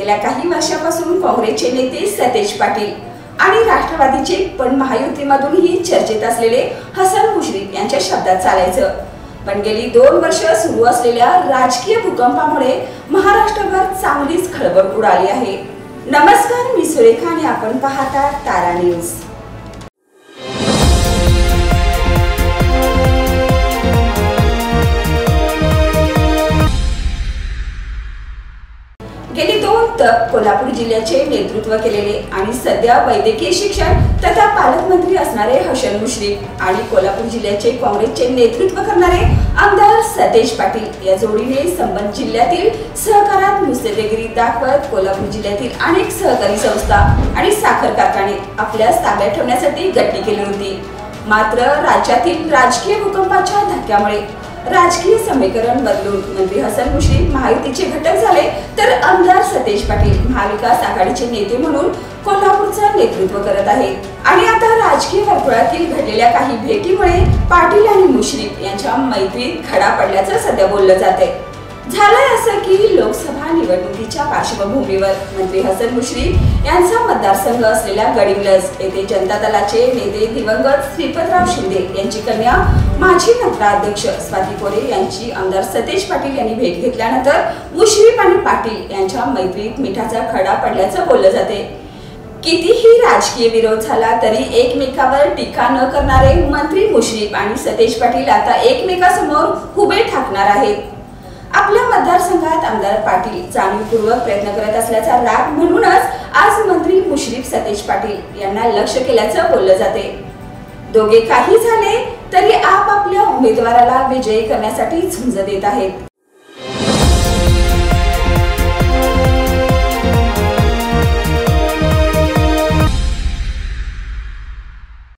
गेल्या काही वर्षापासून काँग्रेसचे नेते सतेज पाटील आणि राष्ट्रवादीचे पण महायुतीमधूनही चर्चेत असलेले हसन मुश्रीफ यांच्या शब्दात चालायचं। पण गेली 2 वर्ष सुरू असलेल्या राजकीय भूकंपामुळे महाराष्ट्रभर चांगलीच खळबळ उडाली आहे। नमस्कार, मी सुरेखा आणि आपण पाहता तारा न्यूज। गेली 2 तप कोल्हापूर जिल्ह्याचे नेतृत्व केलेले आणि सध्या वैद्यकीय शिक्षण तथा पालकमंत्री असणारे हसन मुश्रीफ आणि कोल्हापूर जिल्ह्याचे काँग्रेसचे नेतृत्व करणारे आमदार सतेज पाटील या जोडीने संबंधित जिल्ह्यातील सहकारात मुस्तफेगिरी दाखवत कोल्हापूर जिल्ह्यातील अनेक सहकारी संस्था आणि साखर कारखाने आपल्या ताब्यात ठेवण्यासाठी गट्टी केली होती। मात्र राज्यातील राजकीय भूकंपाच्या धक्क्यामुळे राजकीय समीकरण बदलून मंत्री हसन मुश्रीफ महायुतीचे घटक झाले, तर आमदार सतेज पाटील महाविकास आघाडीचे नेते म्हणून कोल्हापूरचं नेतृत्व करत आहेत। आणि आता राजकीय वर्तुळातील घडलेल्या काही भेटीमुळे पाटील आणि मुश्रीफ यांच्या मैत्रीत खडा पडल्याचं सध्या बोललं जाते। झालंय असं की लोकसभा निवडणुकीच्या पार्श्वभूमीवर मंत्री हसन मुश्रीफ यांचा मतदारसंघ असलेल्या गडिंग्लज येथे जनता दलाचे नेते दिवंगत श्रीपतराव शिंदे यांची कन्या माजी नगराध्यक्ष स्वाती कोरे यांची आमदार सतेज पाटील यांनी भेट घेतल्यानंतर मुश्रीफ आणि पाटील यांच्या मैत्रीत मिठाचा खडा पडल्याचं बोललं जाते। कितीही राजकीय विरोध झाला तरी एकमेकावर टीका न करणारे मंत्री मुश्रीफ आणि सतेज पाटील आता एकमेकांसमोर उभे ठाकणार आहेत। आपल्या मतदारसंघात आमदार पाटील जाणीवपूर्वक प्रयत्न करत असल्याचा राग म्हणूनच आज मंत्री मुश्रीफ सतेज पाटील यांना लक्ष्य केल्याचं बोललं जाते। दोघे काही झाले तरी आपापल्या उमेदवाराला विजयी करण्यासाठी झुंज देत आहेत।